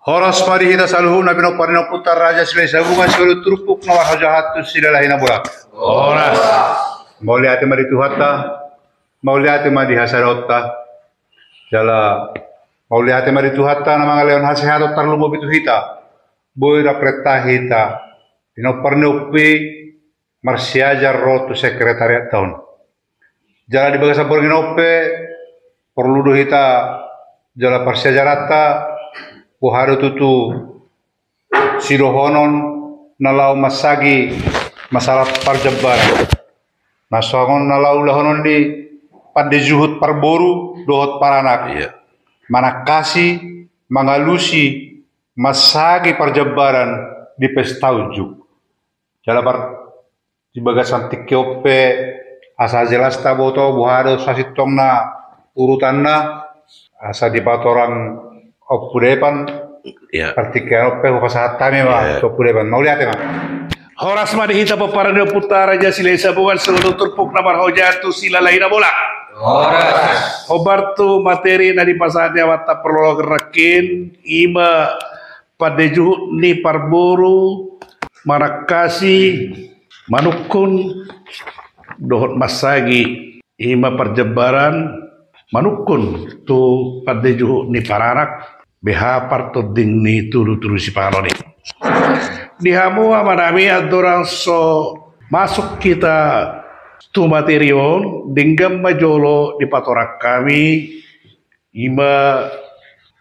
Horas mari hita saluhu nabi no parino putar raja silai sabunga sulu turupuk nawar hajahatu silalahina bulak. Horas. Mauliati mari tuhata, mauliati mari hasarota. Jala mauliati mari tuhata namang leon hasehato tarlumo bitu hita. Boira preta hita. Dino parino pi marsiaja rotu sekretariat tahun. Jala di bagasa borginope perlu hita jala parsiaja rata. Puharu tutu sirohonon nalau masagi masalah parjabar nasoangon nalau lahonon di pada zuhud parboru dohot paranak mana kasih mangalusi masagi parjabaran di pesta ujuk jalabar di bagasan tikiope asa jelas taboto buhado sasitongna urutanna asa di patorang Opudepan, artikel ope hukasahata mah opudepan mau lihat ya. Horas mah dihita peparano putara aja sila sabungan seluruh turpuk namar hojatu sila lahina bola. Horas. Obartu materi na di pasatnya wata perlu gerakin ima padeju ni parburu marakasi manukun dohot masagi ima perjebaran manukun tu padeju ni pararak beha parto ding ni turu si pangaloni. Dihamu amanami adorang so masuk kita tu materion dinggam majolo di patorak kami ima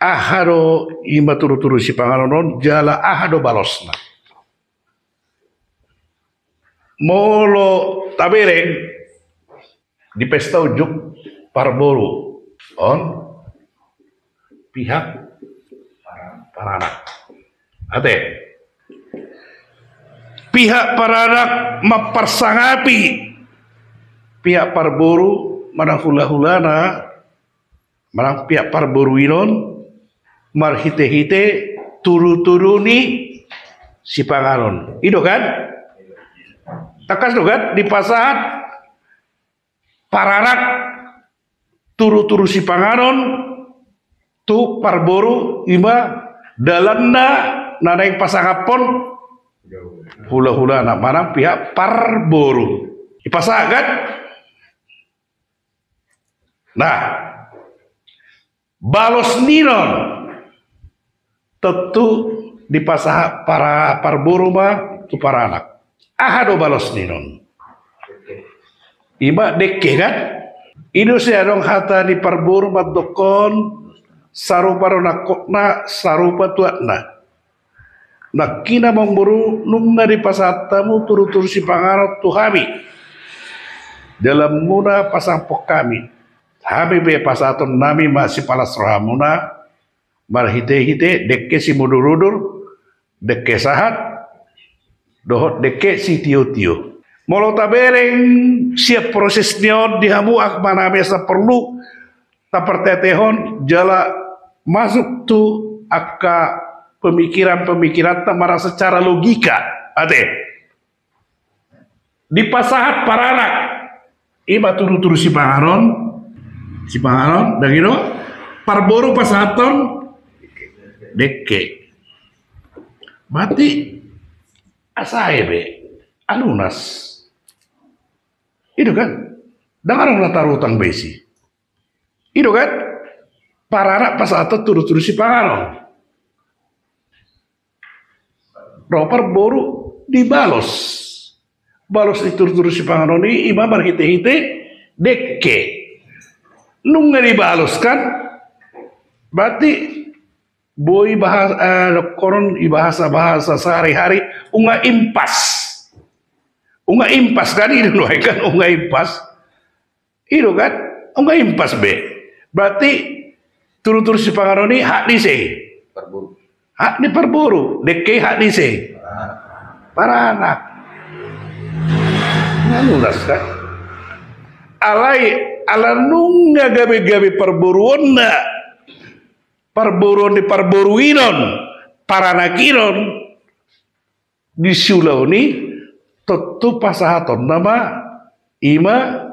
ahado ima turu si pangalonon jala ahado balosna. Molo tabereng di pesta ujuk parboru on pihak paranak. Ate pihak paranak mempersangapi pihak parboru manang hula-hulana manang pihak parboru inon marhite-hite turu-turuni si pangalon. Itu kan? Takas do kan di pasahat paranak turu-turu si pangalon tu parboru ima dalanna nanaing pasangapon hula-hula nak manang pihak parboru dipasakan. Nah balos ninon tentu dipasah para parboru mah tu para anak ahado balos ninon ima dekke kan ido seadong hata di parboru madokon sarupa nakokna sarupa tuatna nakina memburu nungna di pasatamu turu-turu si pangarot tu kami dalam muna pasang pok kami be pasaton nami masih palas rohamuna marhite-hite dekke si mudur-udur dekke sahat dohot dekke si tio-tio molo tabereng siap prosesnya dihamu akmana biasa perlu tapertetehon jala masuk tu akka pemikiran-pemikiran tamara secara logika ade di pasahat paranak ima turu-turu si pangaron dan itu parboru pasahaton dekke mati asae be alunas itu kan dengar latar utang besi itu kan paranak pasahaton turu-turu si pangaron ropar boru dibalos balos ditur-tur si panganoni ima marhite-hite dekke nungga dibalos kan berarti boy bahasa koron bahasa sehari-hari unga impas kan itu kan unga impas itu kan unga impas be berarti tur-tur si panganoni hak dise hak di perburu, dekke hak dise, para anak, ngalulas kan, ala nungga gabe-gabe perburuan di perburuinon, para nakiron di sulau ni, tentu pasahaton nama ima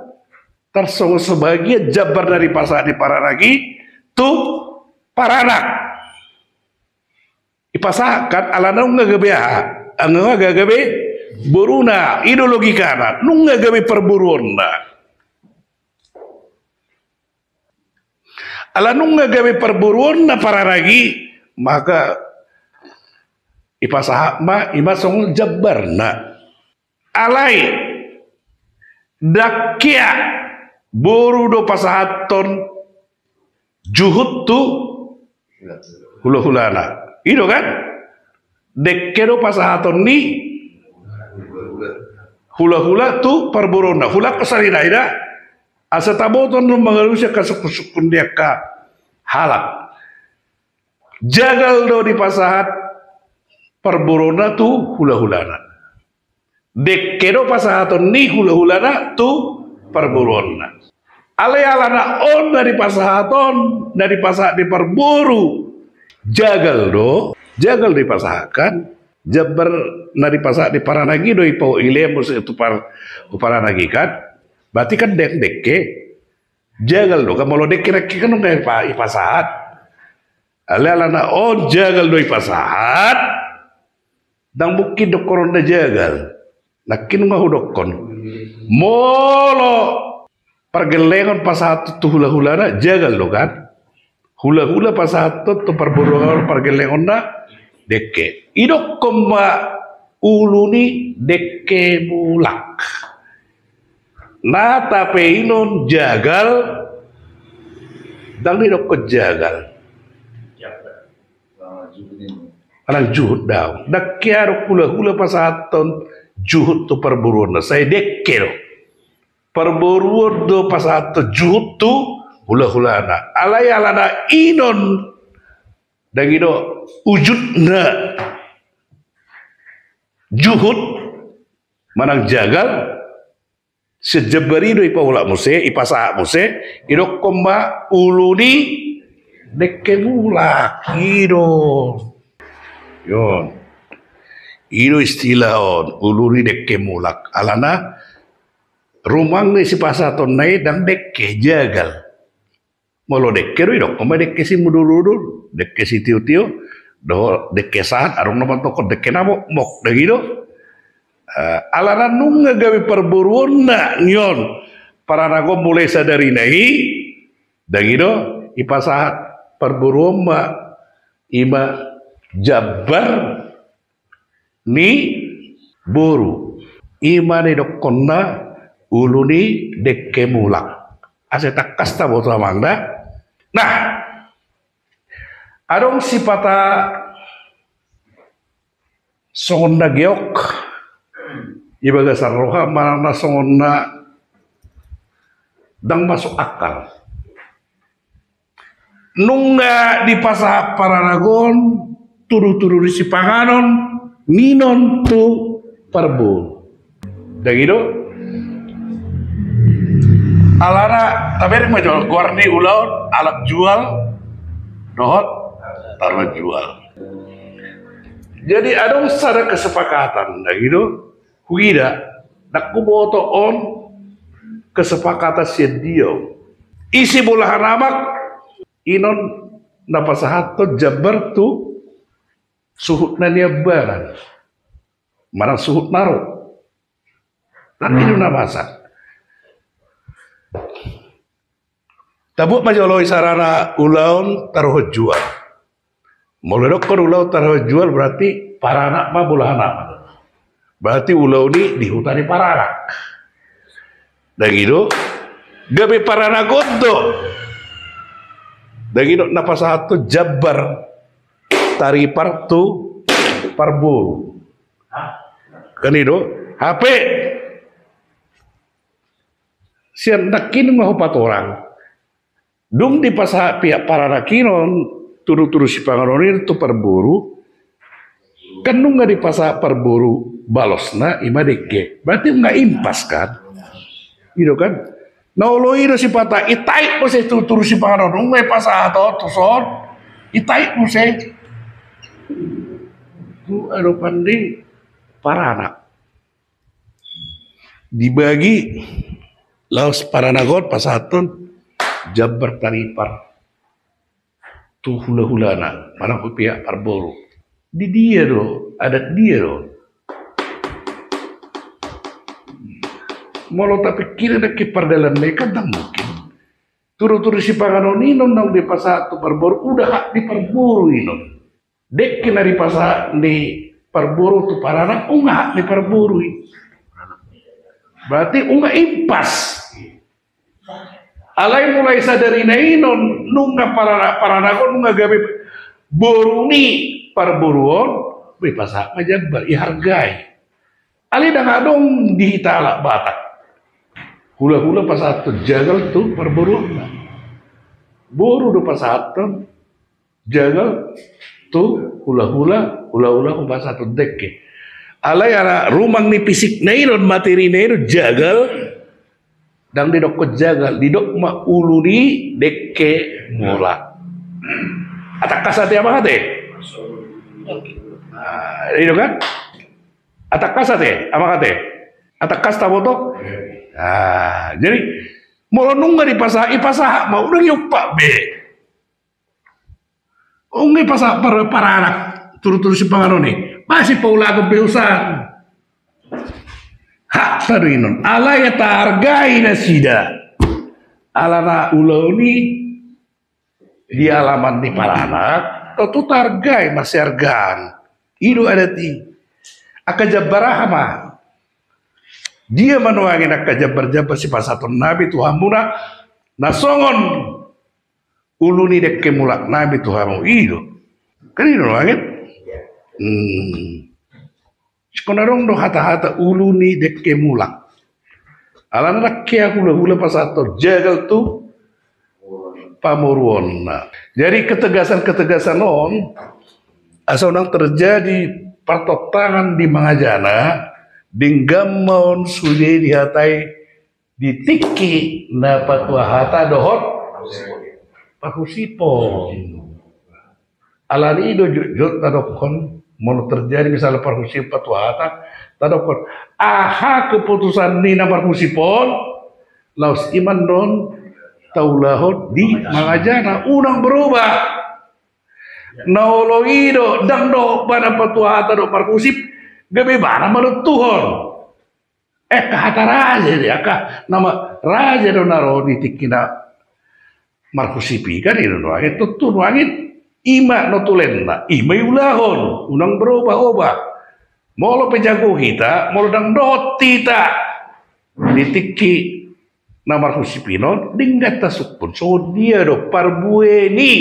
tersong sebagian jabar dari pasar di Paranagi tu Paranak ipasakan alana ngagabe ngagabe buruna ideologi kana nungga gabe perburuonna ala nungga gabe perburuonna Paranagi maka ipasaha ma imasong jabarna alai dakya buru do pasahaton juhud tu hula-hulana itu kan dekkero pasahaton ni hula-hula tu perburona hula kesarina ida asa taboton no mangalusya kasukun dia ka halak jagal do di pasahat perburona tu hula-hulana dekkero pasahaton ni hula-hulana tu perburona alay-alana on dari pasahaton dari pasahat di perburu jagal di pasahakan jabar dari pasahat di Paranagi do ipau ile mus itu Paranagi kan berarti kan dekke jagal do kan mau dekke kan nggak pasahat alay-alana on jagal do pasahat dan mungkin do korona jagal nakin ngahudokon molo pergelengan pasahat tu hula-hulana jagal lo kan hula-hula pasahat tu perburuan pergelengan na dekke idok komba uluni dekke mulak na tape inon jagal dang idok ko jagal anang juhud daw dakya hula-hula pasahaton juhud tu perburuan saya dekke perburuan do pasahat juhud tu hula-hulana alay-alana inon dan itu wujudna juhud manang jagal sejabari do ipaulak muse ipasahat muse idok komba uluni dekke mulak ido yon ido istilah on uluni dekke mulak alana rumang ni si pasaton nai dang dekke jagal molo dekke ro idok komba dekke si mudur-udur dekke si tiu-tiu do dekke saat arung naman toko dekke namo mok dagido alana nungga gawe perburuan na nyon para nago mulai sadari nahi dagido ipasahat perburuan ma ima jabar ni buru ima ni dokonna uluni dekke mulak aseta kasta boto amanda nah adong sipata songonna geok ibaga sarroha mana songonna dang masuk akal nungga di pasahat Paranagon turu-turu di sipanganon ninon tu perbu dagido alana tabere majual gorni ulaun alat jual dohot taruh jual jadi ada sada kesepakatan dagido huida nak kuboto on kesepakatan sedio isi bolahan amak inon napasahato jabar tu suhut na niabaran marang suhut naro tapi itu namasak tabuk majoloi sarana ulaun taruh jual mulai dokter ulau taruh jual berarti para anak mah bulahan anak berarti ulau ini di hutan para anak dan gitu gabe para anak gondo dan gitu napa satu jabar tari partu parburu kan itu HP sian nakin ngahupat orang dung di pasah pihak para nakinon turu-turu si pangaronin itu perburu kan nungga di pasah perburu balosna ima deke berarti nggak impas kan gitu kan nah lo itu si patah itai mesti turu si pangaronin nggak pasah atau tuson itai mesti itu ada pandai para anak dibagi Laos Paranagot pasaton Jabar Taripar tu hula-hulana mana ko pihak Parboro di dia do adat dia do molo tapi kira nak pardalan mereka kadang mungkin turu-turu si panganon inon nang di pasatu Parboro udah hak di Parboro inon dek kena di pasat di Parboro tu Paranak unga di Parboro berarti unga impas alai mulai sadari na inon nunga Paranagon nunga gabi boruni Parboruon be pasak majabar ihargai alai dah ngadong dihitala Batak hula-hula pasatu jagal tu Parboruon boru do pasatu jagal tu hula-hula ko pasatu dekke alai ara rumang ni pisik na inon materi na inon jagal dang didok ko jagal didok ma uluni dekke mula atak kasate apa kate itu kan atak kasate apa kate atak kas taboto jadi mau nunggu di pasah mau udah yupak be ungi pasah para anak turu-turu si panganoni masih paula ke beusan hak tarinon ala ya targai na sida ala na uloni di alaman di Paranak tu targai masih argan idu ada ti akajabarahama dia manuangin akajabar-jabar si pasaton nabi Tuhan muna nasongon uluni dekke mulak nabi Tuhan idu kan idu nuangin sekonarong do hata-hata uluni dekke mulak alan rakyat hula-hula pasato jagal tu Pamuruon. Jadi ketegasan-ketegasan on asal nang terjadi pertotangan di Mangajana dinggamon sudah dihatai ditiki na patwa hata dohot parhusipon alani do jut tadokon mau terjadi misalnya parhusip patwa hata tadokon aha keputusan ni na parhusipon laos iman don taulahot di Mangajana unang berubah naologido dang do pada patwa hata do parhusip gabe bana manut Tuhon kahata raja dia kah nama raja do naro di tikina marhusipi kan itu doang itu tuh doangin ima no tulenda ima ulahon unang berubah-ubah molo pejago kita molo dang dot tita ditiki namar husipino dinggat tasukpun so dia do parbueni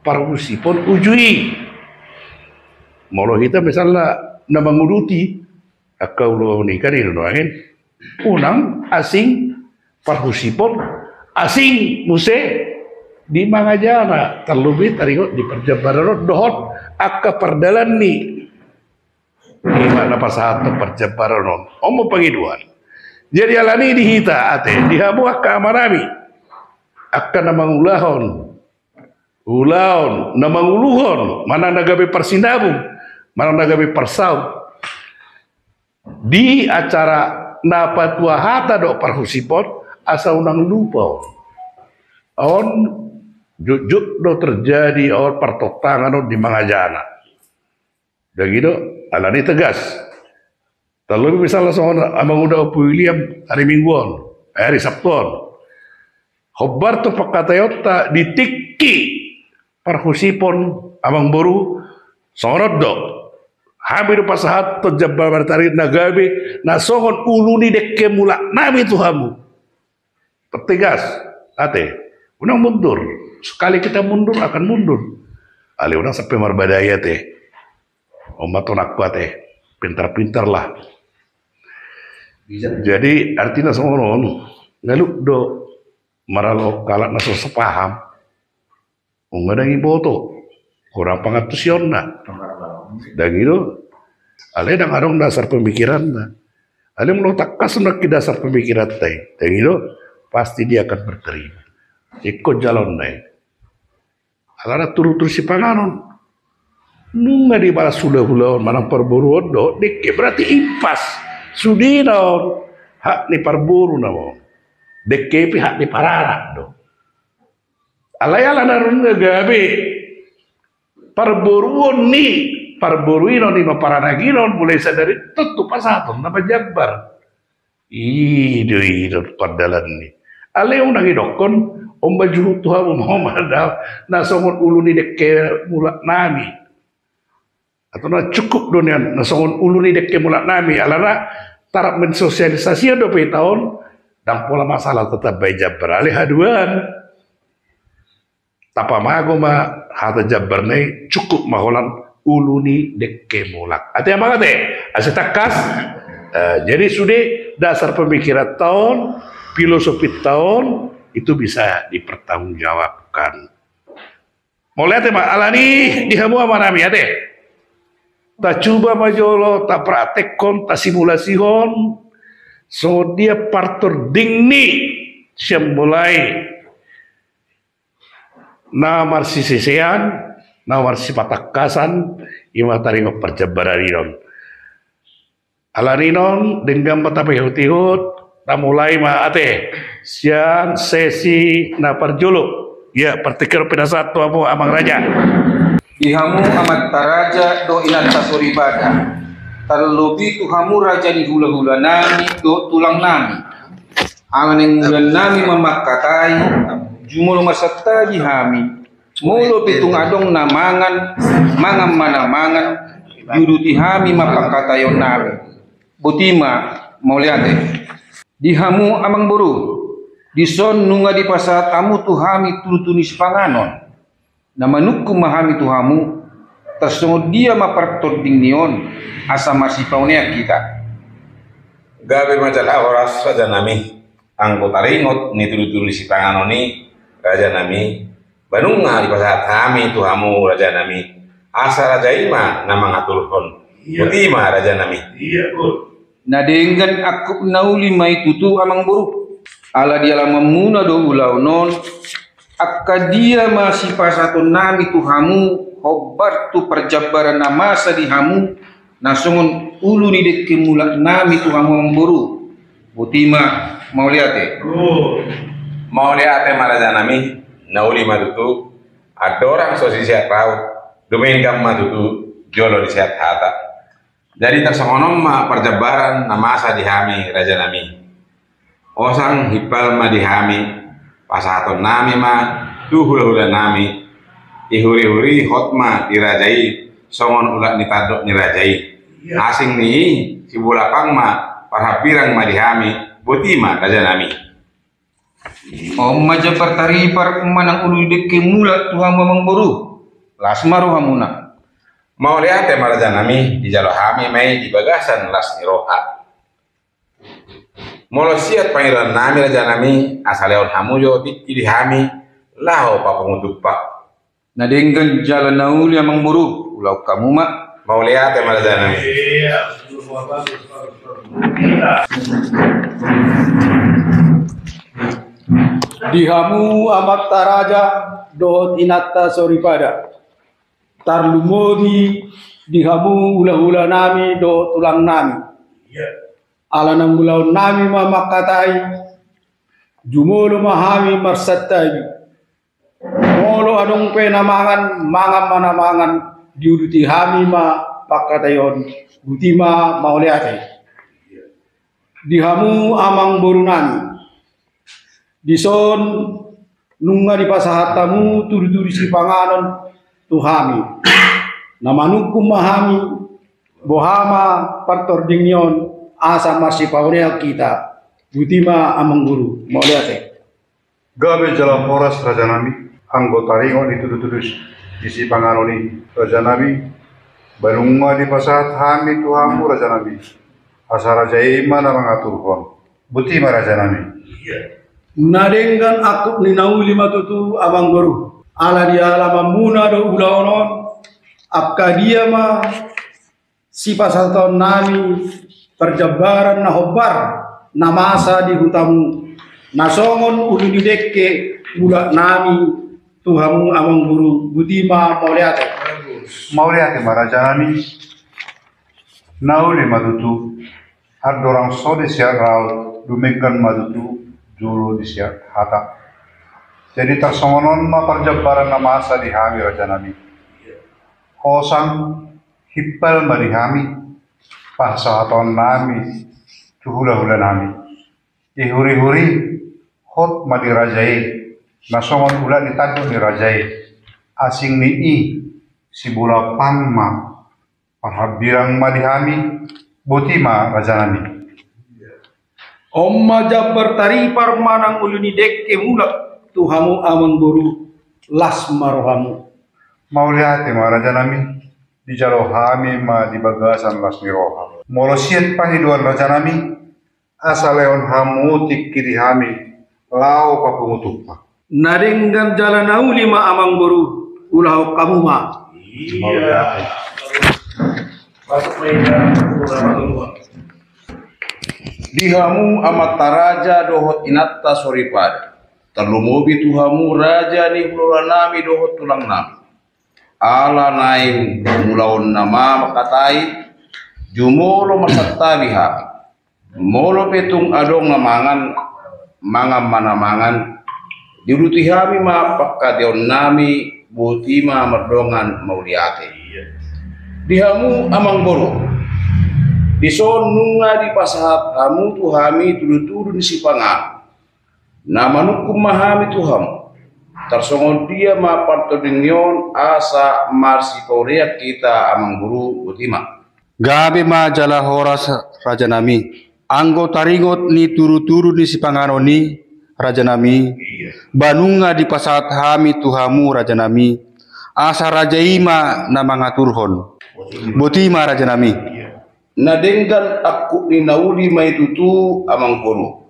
parhusipon ujui molo kita misalnya nama nguruti akau lo nikah di doangin unang asing parhusipon asing muse di Mangajana terlebih tadi di perjabaran dohot akka perdalan ni di mana pasat perjabaran omo pangiduan jadi alani dihita ate dihabuah ke amarami akka namang ulahon namang uluhon mana nagabe persinabung mana nagabe persau di acara napatwa hata do parhusipon asa unang lupa on jujuk do terjadi on pertotangan di Mangajana dan gitu alani tegas terlebih misalnya seorang amang udah William hari Mingguan hari Sabtuan hobar tu pakatayota ditiki parhusipon amang boru sorot do hamil pasahat to jabbar tarik nagabe nasongon uluni dekke mulak nabi Tuhamu tegas ate unang mundur sekali kita mundur akan mundur ali unang sampai marbadaya teh omatonak teh pintar-pintar lah jadi artinya seorang ngaluk do maralo kalak naso sepaham ungadangi boto kurang pangatusionna dan itu ale dang adong dasar pemikiran ale melotak kasuna ke dasar pemikiran teh dan itu pasti dia akan berterima ikut jalan naik alana turu-turu si panganon nunga di balas sudah hulaon manang Parboruon do dekke berarti impas sudinon hak ni Parburu namo Deke pihak di pararak do. Alayala narun gabe. Perburuan Parburuino ni maparanaginon mulai sadari tentu pasaton nama Jabbar. Ido padalan ni. Ale unang idokon ombaju Tuhan Muhammad na songon ulu ni dekke mulak nami. Atau na cukup dunia na songon ulu ni dekke mulak nami alana tarap mensosialisasi do pe tahun dan pola masalah tetap baik Jabbar ale haduan. Tapa mago ma hata Jabbar ni cukup maholan uluni dekke mulak. Ate yang mana teh? Asetakas. Jadi sudah dasar pemikiran tahun, filosofi tahun itu bisa dipertanggungjawabkan. Mau lihat mak alani dihamu sama nami ate. Tak coba majolo, tak praktekon, tak simulasikan. So dia partur dingni siam mulai namar sisisean. Nawar si patakasan ima taringo perjabaranon. Alarinon dengan mata pehut-hut mulai ma ate sian sesi na parjuluk. Ya pertikir pada satu amu amang raja. Dihamu amat taraja do inan tasuribada. Terlebih tuhamu raja di hula-hula nami do tulang nami. Angan yang bulan nami memakatai jumul masata dihami. Mulo pitung adong na mangan mana-mangan juduti hami mapakatayon nami. Butima mau lihat dihamu amang buru dison nunga di pasat amu tuhami tutunis panganon na manukku mahami tuhamu tersungguh dia mapartor dingnion asa masih paunia kita gabe majalah oras raja nami angkota ringot ni tutunis panganon ni raja nami Banunga di pasat kami tuhamu raja nami asa raja ima nama ngaturhon butima raja nami nadenggan aku nauli mai tutu amang buruk ala dia lama muna do ulau non akka dia masih pasaton nami tuhamu hobar tu perjabaran nama sadihamu nasungun ulu ni dekke mulak nami tuhamu amang buruk butima mau lihat raja nami nauli madutu ada orang sosi sehat raut domain kam madutu jolo di sehat hata jadi tersengonom ma perjabaran nama asa dihami raja nami osang hipal ma dihami pasaton nami ma tu hula-hula nami ihuri-huri hotma dirajai songon ulak nitadok nirajai asing ni si bulapang ma parhapirang ma dihami butima raja nami maja pertaripar manang ulu dekke mulat tuhan mamang buru lasmaru hamuna mau lihat raja nami di jalo hami mai di bagasan las niroha molo siat pangiran nami raja nami asaleon hamujo di hami lao papungutuk pak nadenggan jalan nauli amang buru ulau kamu mak mau lihat raja nami Dihamu amat taraja do inatta soripada tarlumodi dihamu ula-ula nami do tulang nami alanang ulau nami mamakatai jumolo mahami marsattai molo adong pena mangan mana-mangan diuduti hami ma pakatayon butima mauliate dihamu amang boru nami dison nunga di pasahatamu turi-turi si panganon tuhami namanukum mahami bohama partor dingnion asa masih paurea kita butima amang guru mau lihat gabe jalan horas raja nami anggota ringon itu tutus di si panganoni raja nami banunga di pasahat hami tuhamu raja nami asa raja ima na mengaturkon butima raja nami nadenggan aku ni nauli matutu abang guru ala dia lama muna do ulaonon akka dia ma si pasaton nami perjabaran na hobar na masa di hutamu nasongon ulu di dekke bulak nami tuhamu abang guru butima mau lihat raja nami nauli matutu har dorang sode siarau dumekan matutu julu disiat hata. Jadi tersongonon ma perjabaran nama asa dihami raja nami. Osang hippal ma dihami pasahaton nami tuhula-hula nami. Ihuri-huri hot ma dirajai. Nasongon ulah ditanduk dirajai. Asing ni si bola pangma parhabirang ma dihami botima raja nami. Omma jabbar taripar manang uluni dekke mulak Tuhamu amang boru las marohamu. Mauliate ma raja nami di jalo hami ma di bagasan las miroha. Molosiet pangiduan raja nami asa leon hamu tikiri hami lau papungutupa. Nadenggan jalan nauli ma amang boru ulah kamu ma. Mauliate. Dihamu amat taraja dohot inatta soripad. Terlumobi tuhamu raja ni hululan nami dohot tulang nami. Ala naim mulaon nama makatai jumolo masatta biha. Molo petung adong namangan mangam manamangan. Dirutihami ma pakkadeon nami butima merdongan mauliate. Dihamu amang boru. Dison nunga di pasahat kamu tuhami tulu-tulu si pangan. Nama nukum mahami tuham. Tersongon dia ma partodinyon asa marsi korea kita amang guru butima. Gabe ma jala horas raja nami. Anggo taringot ni turu-turu ni si panganoni raja nami. Banunga di pasahat hami tuhamu raja nami. Asa raja ima na mangaturhon. Butima raja nami. Nadenggan aku ni nauli mai tutu amang guru.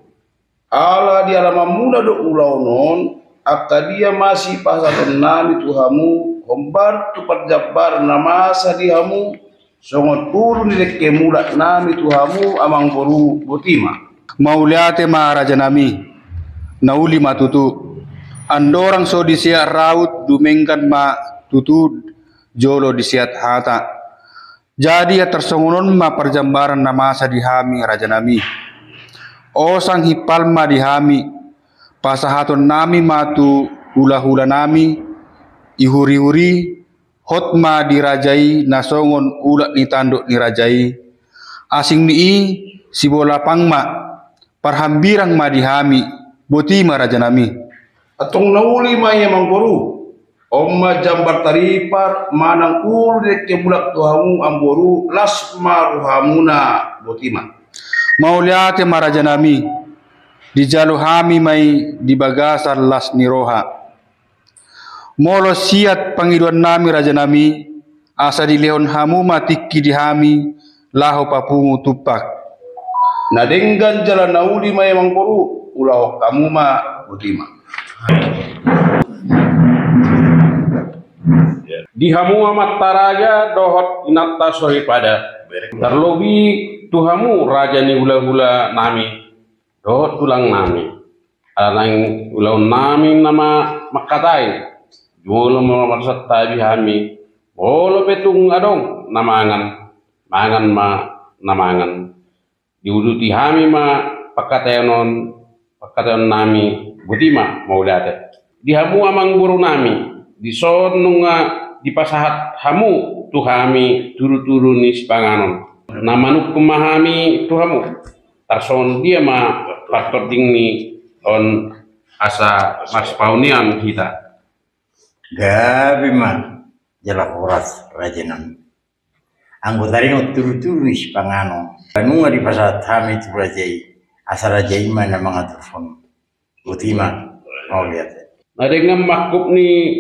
Ala di alam muna do ulaunon akka dia masih pasaton nami tuhamu hombar tu perjabar namasa dihamu songon turun dekke mula nami tuhamu amang boru botima. Mauliate ma raja nami. Nauli ma tutu. Andorang so disiat raut dumengkan ma tutu jolo disiat hata. Jadi ya tersongonon ma perjambaran namasa dihami raja nami. Osang hipal ma dihami pasahaton nami matu hula-hula nami ihuri-huri hot ma dirajai nasongon ulat ni tanduk ni rajai asing ni si bola pangma parhambirang ma dihami botima raja nami. Atong nauli ma yamang boru omma jambar taripar manang ulu dekke bulak tuhamu amboru las maruhamuna botima. Mauliate ma raja nami di jalo hami mai di bagasan las niroha. Molo siat pangiduan nami raja nami asa di leon hamu matikki di hami laho papungu tupak. Nadenggan jalan nauli ma yamang boru ulah kamu ma botima. Dihamu amat taraja dohot inatta sohipada. Terlobi tuhamu raja ni hula-hula nami dohot tulang nami. Alang ulau nami nama makatai. Jumolo marsat tabi hami. Bolo petung adong namangan. Mangan ma namangan. Diuduti hami ma pakatayonon nami butima maulate. Dihamu amang buru nami. Dison nunga di pasahat hamu tuhami turu-turu ni sepanganon. Namanuk pemahami tuhamu. Tarson dia ma partording ni on asa mas paunian kita. Gabi man jala horas rajenam. Anggota ringo turu-turu ni sepanganon. Nunga di pasahat hami tu rajai. Asa rajai mana mangaturfon. Utima mau lihat. Nadengam makub ni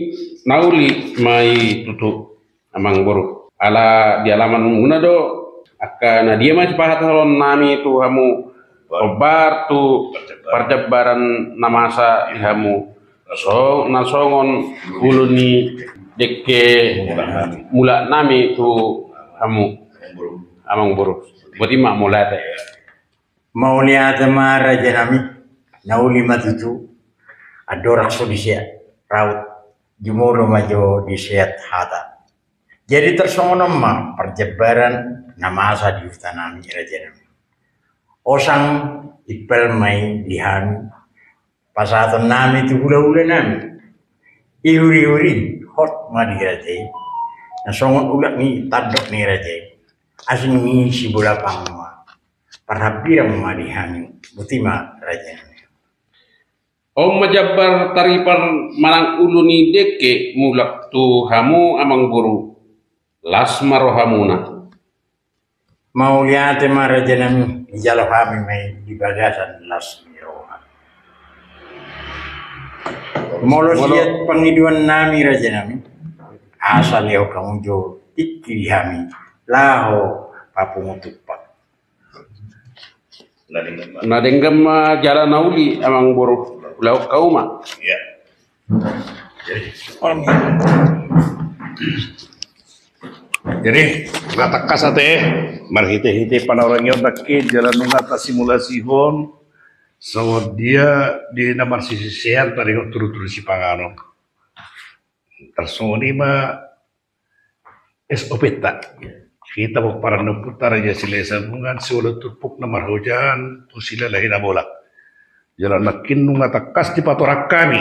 nauli mai tutu amang boru. Ala di alaman muna do akan dia masih pahatalon nami tu hamu obar tu perjabaran namasa dihamu. So nasongon uluni dekke mula nami tu hamu amang boru. Botima mulate. Mau lihat ma raja nami nauli matutu. Adorang so disiat raut jumoro majo disiat hata. Jadi tersongonom ma perjebaran nama asa di utanami raja nami. Osang ipel mai dihami pasaton nami tu hula-hula nami ihuri-huri hot madi rajai na songon ulak ni tadok ni rajai asin ni si bola pangma parhabira madi hanyu butima rajai Om majabar taripan malang uluni deke mulak tu hamu amang guru lasma rohamuna mau lihat ma rajanami jalo kami mai di bagasan lasmi roha molo siat pengiduan nami rajanami asal yo kamu jo ikiri hami laho papungutupak nadenggam jalan nauli amang guru Lau kauma. Ya. Jadi ngatakas ate marhite-hite panorang yon takke jalan ngata simulasi hon so dia di namar sisi sehat tadi turu-turu si pangano tersoni ma SOP tak kita para putar aja silesa bungan solo tupuk namar hujan usila lahina bolak jalan nakin nunga takas di patorak kami.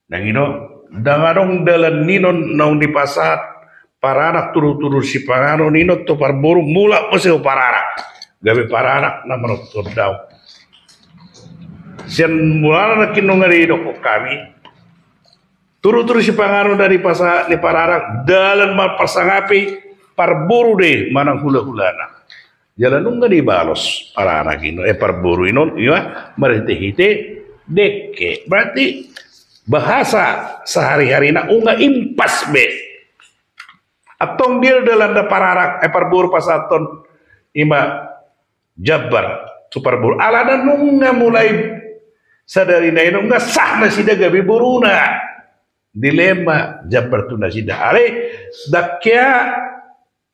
Nang ino, dangadong dalan ninon naung di pasat para anak turu-turu si pangano nino to parburu mula poseo para anak. Gabe para anak na manutur daw. Sian mula nakin nunga di doko kami. Turu-turu si pangano dari pasat ni para anak dalan malpasangapi parburu deh manang hula-hulana. Jalan nungga dibalos para anak ino parburu inon iya marhite-hite deke berarti bahasa sehari-hari na unga impas be atong dia dalam da para anak parburu pasaton ima jabar tu parburu alana nungga mulai sadari na ino nungga sah na sida gabi buruna dilema jabar tu na sida ale dakya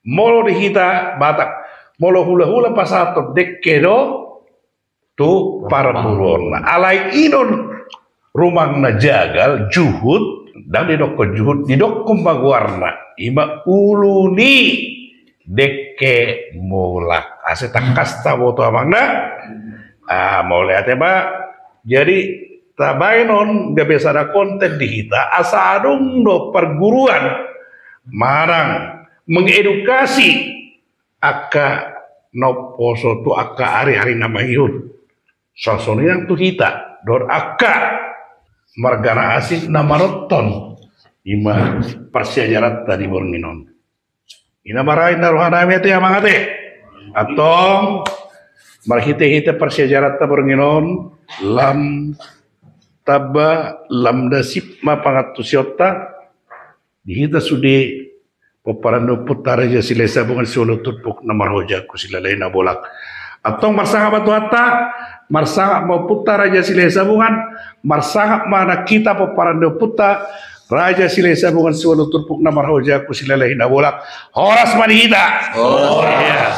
molo dihita batak molo hula-hula pasato dekkedo tu para burona alai inon rumang na jagal juhud dan didokko juhud didokko magwarna ima uluni dekke mulak ase takasta boto amangna mau lihat ya Pak jadi tabainon gak bisa ada konten di kita asadung do perguruan marang mengedukasi aka no poso tu aka hari-hari nama yun sasonian tu kita dor aka margana asik nama roton ima persyajarat tadi borminon ina marahin naruhana mete amangate atong marhite-hite persyajarat tabornginon lam taba lam dasip ma pangatusyota dihita sudi Poparano putara ja silesa bungan solo tutpuk na marhoja ku sila lain na bolak. Atong marsanga batu hatta marsanga mau putara ja silesa bungan marsanga mana kita poparano puta raja silesa bungan solo tutpuk na marhoja ku sila lain na bolak. Horas manihita. Oh. Yeah.